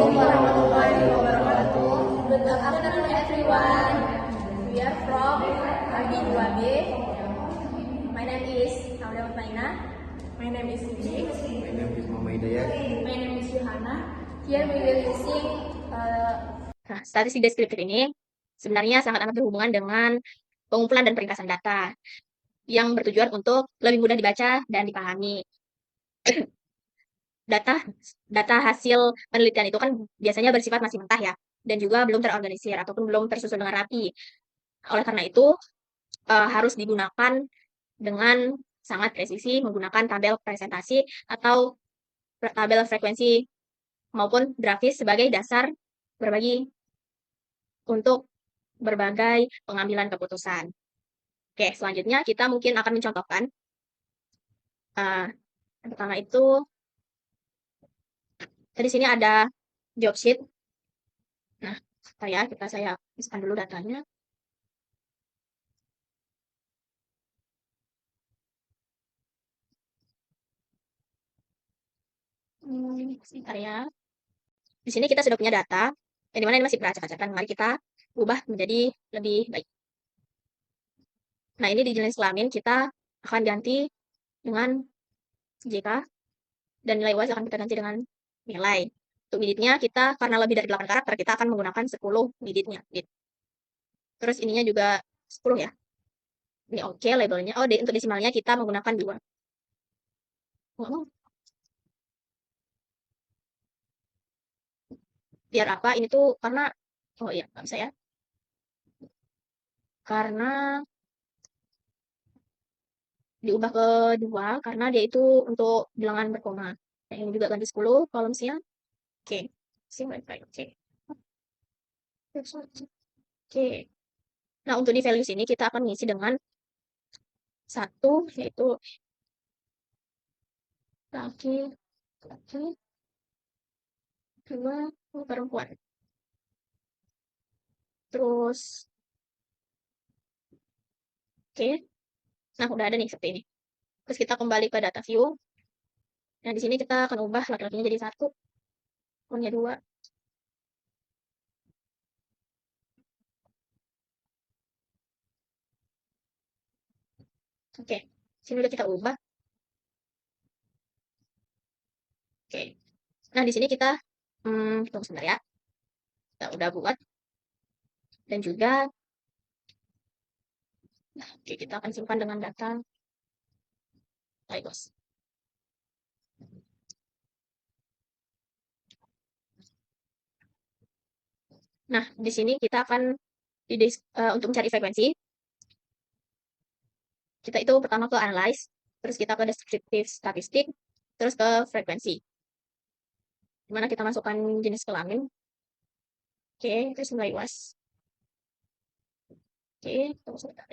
warahmatullahi wabarakatuh. Good afternoon everyone. We are from Adi 2B. My name is Aulia Maina. My name is Siti. My name is Mama Hidayat. My name is Yohana. Here we will using Nah, statistik deskriptif ini sebenarnya sangat amat berhubungan dengan pengumpulan dan peringkasan data yang bertujuan untuk lebih mudah dibaca dan dipahami. Data hasil penelitian itu kan biasanya bersifat masih mentah ya, dan juga belum terorganisir ataupun belum tersusun dengan rapi. Oleh karena itu, harus digunakan dengan sangat presisi menggunakan tabel presentasi atau tabel frekuensi maupun grafis sebagai dasar untuk berbagai pengambilan keputusan. Oke, selanjutnya kita mungkin akan mencontohkan. Yang pertama itu, di sini ada job sheet. Nah, saya masukkan dulu datanya. Sebentar ya. Di sini kita sudah punya data, yang dimana ini masih beracak-acakan. Mari kita ubah menjadi lebih baik. Nah, ini di jenis kelamin kita akan ganti dengan JK, dan nilai UAS akan kita ganti dengan nilai. Untuk minitnya kita, karena lebih dari 8 karakter, kita akan menggunakan 10 minitnya. Terus ininya juga 10 ya. Ini oke labelnya. Oh, untuk desimalnya kita menggunakan 2. Biar apa? Ini tuh karena, oh iya, nggak bisa ya. Karena diubah ke 2, karena dia itu untuk bilangan berkoma. Nah, ini juga ganti 10 kolomnya. Oke. Oke. Oke. Nah, untuk di values ini kita akan mengisi dengan 1, yaitu laki, 2 perempuan. Terus, oke. Nah, udah ada nih seperti ini. Terus kita kembali ke data view. Nah, di sini kita akan ubah laki-lakinya jadi 1, perempuannya 2. Oke, sini udah kita ubah. Oke. Nah, di sini kita tunggu sebentar ya. Kita udah buat. Dan juga oke, kita akan simpan dengan data Lagos. Nah, di sini kita akan untuk mencari frekuensi. Kita itu pertama ke analyze, terus kita ke descriptive statistik, terus ke frekuensi. Dimana kita masukkan jenis kelamin. Oke, terus nilai UAS. Oke, tunggu sebentar.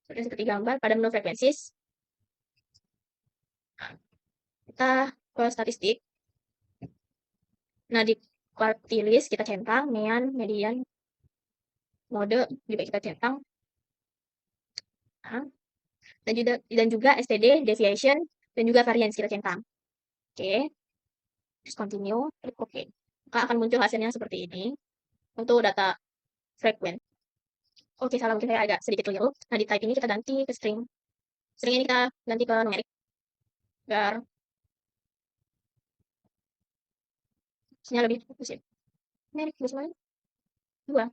Terus seperti gambar pada menu frekuensi. Kita ke statistik. Nah, di quartilis kita centang, mean, median, mode juga kita centang. Nah, dan juga STD, deviation, dan juga variance kita centang. Oke. Terus continue, klik OK. Maka akan muncul hasilnya seperti ini untuk data frekuensi. Oke, salah mungkin saya agak sedikit keliru. Nah, di type ini kita ganti ke string. String ini kita ganti ke numerik. Agar hasilnya lebih fokus ya. Numerik, semuanya 2.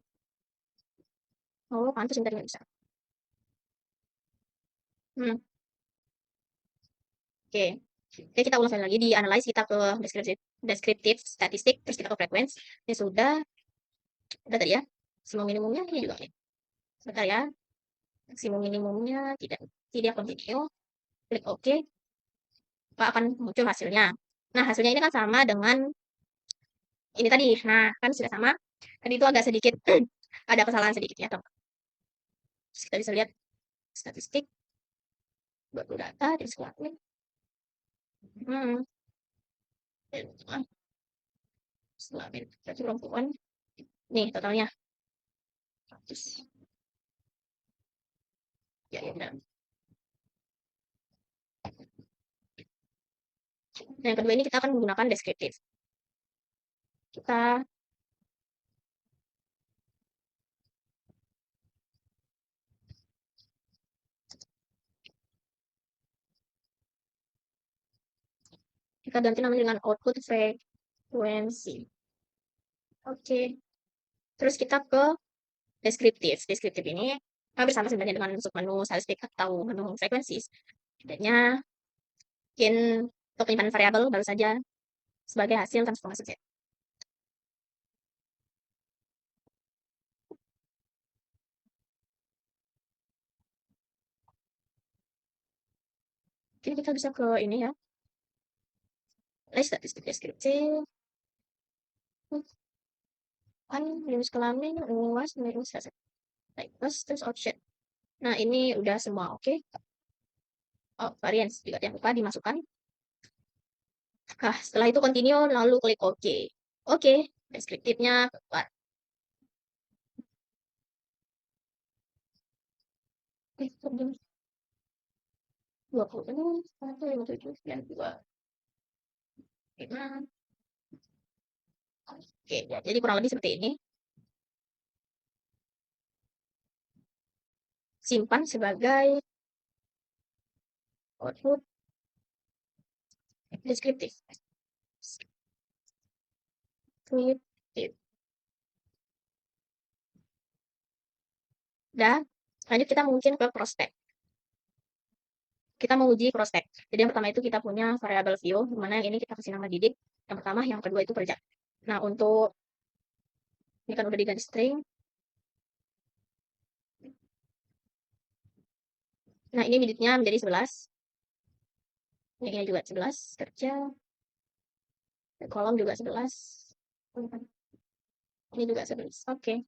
Oh, pantas bentar nggak bisa. Oke. Oke, kita ulang sekali lagi. Di analyze kita ke descriptive statistik, terus kita ke frequency. Ini sudah tadi ya. Maksimum minimumnya ini juga. Sebentar ya. Maksimum minimumnya tidak continue. Klik OK. Maka akan muncul hasilnya. Nah, hasilnya ini kan sama dengan ini tadi. Nah, kan sudah sama. Tadi itu agak sedikit ada kesalahan sedikit ya, teman. Kita bisa lihat statistik, 20 data, jenis kelamin. Kelamin, berarti perempuan. Nih, totalnya. 100. Ya, benar. Nah, yang kedua ini kita akan menggunakan deskriptif. kita ganti namanya dengan output frequency. Oke. Terus kita ke deskriptif. Deskriptif ini hampir sama sebenarnya dengan submenu statistik atau menu frekuensi. Bedanya bikin untuk penyimpanan variabel baru saja sebagai hasil transformasi Z. Oke, kita bisa ke ini ya. List statistik deskriptif. Kan minus kelamin, luas, minus hasil. Baik, terus option. Nah, ini udah semua, oke. Oh, variance juga jangan lupa dimasukkan. Nah, setelah itu continue, lalu klik OK. Oke, deskriptifnya keluar. Oke, 26, 1, 57, 92, 5. Oke, ya, jadi kurang lebih seperti ini. Simpan sebagai output deskriptif. Deskriptif. Dan lanjut kita mungkin ke prospek. Kita menguji prospek. Jadi yang pertama itu kita punya variabel view, di mana yang ini kita kasih nama didik. Yang pertama, yang kedua itu kerja. Nah, untuk ini kan udah diganti string. Nah, ini didiknya menjadi 11. Ini juga 11 kerja. Kolom juga 11. Ini juga 11. Oke.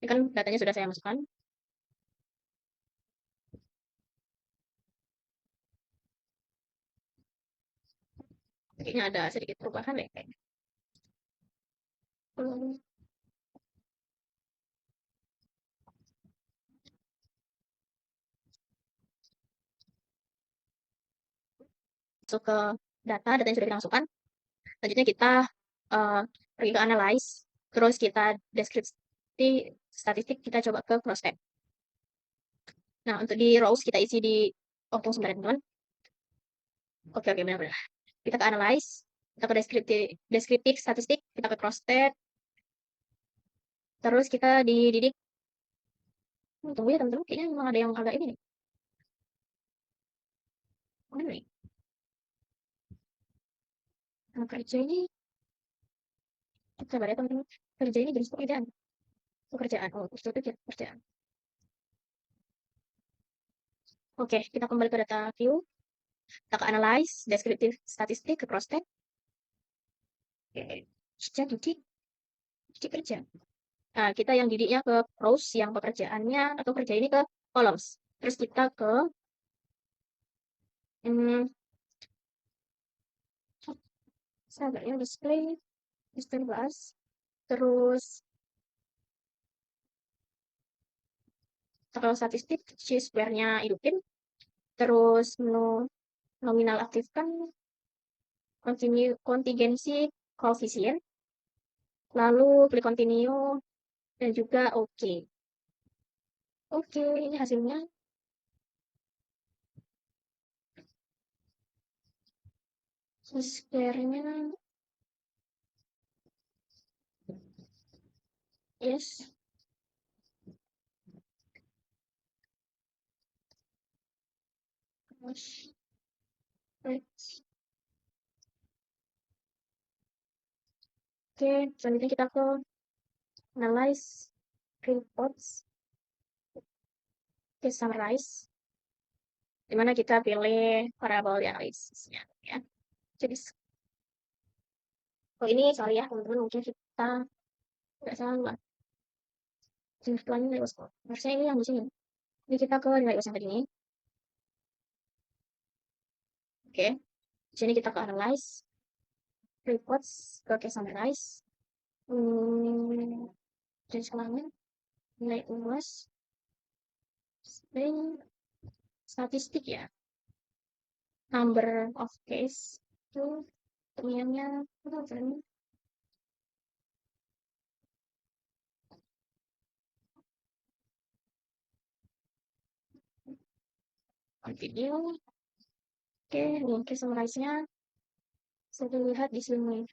Ini kan datanya sudah saya masukkan. Kayaknya ada sedikit perubahan deh kayaknya. Masuk ke data yang sudah kita masukkan. Selanjutnya kita pergi ke analyze, terus kita deskripsi statistik, kita coba ke prospek. Nah, untuk di rows kita isi di tunggu sebentar teman-teman. Oke, benar-benar. Kita ke analyze, kita ke deskriptif statistik, kita ke prospek, terus kita di didik. Tunggu ya teman-teman, kayaknya memang ada yang agak ini nih. Mana nih? Nah, kerja ini, sabar ya teman-teman. Kerja ini jenis pekerjaan. Pekerjaan, oh, itu pekerjaan. Oke, kita kembali ke data view. Kita ke analyze, deskriptif statistik, ke prospek. Oke, kerja didik, kerja. Nah, kita yang didiknya ke rows, yang pekerjaannya atau kerja ini ke columns. Terus kita ke sabar ya, display bahas. Terus kalau statistik, chi-square-nya hidupin. Terus menu nominal aktifkan, kontingensi koefisien. Lalu klik continue dan juga oke. Oke, ini hasilnya. Chi-square-nya yes. Right. Oke, selanjutnya kita ke analyze reports, ke summarize, dimana kita pilih variabel analisisnya ya. Jadi oh ini sorry ya teman-teman, mungkin kita nggak salah setelahnya nilai was harusnya ini yang di sini. Ini kita ke nilai was yang tadi ini. Oke, di sini kita ke analyze reports, ke case summarize. Jadi sekolahnya nilai UAS string statistik ya, number of case Itu pemilihannya video. Oke, mungkin summarize-nya bisa dilihat di sini.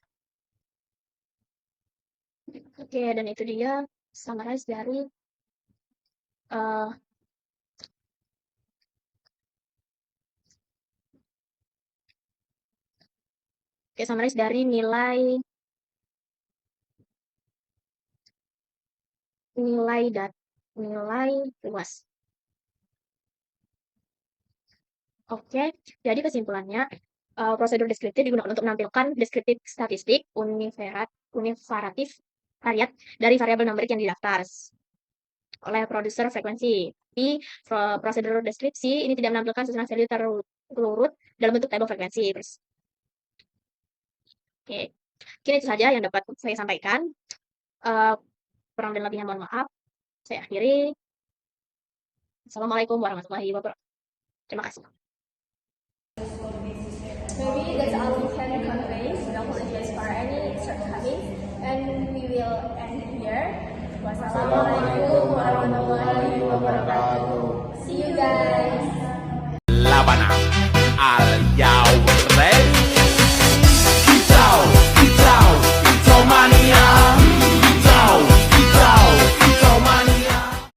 Oke, dan itu dia summarize dari uh, summarize dari nilai nilai luas. Oke, jadi kesimpulannya, prosedur deskriptif digunakan untuk menampilkan deskriptif statistik univariatif variat dari variabel numerik yang didaftar oleh produser frekuensi. Di prosedur deskripsi ini tidak menampilkan susunan value terurut dalam bentuk tabel frekuensi. Oke, mungkin itu saja yang dapat saya sampaikan. Kurang dan lebihnya mohon maaf. Saya akhiri. Assalamualaikum warahmatullahi wabarakatuh. Terima kasih. Maybe that's all we can convey. We don't apologize for any shortcomings, and we will end here. Wassalamualaikum warahmatullahi wabarakatuh. See you guys. La Habana.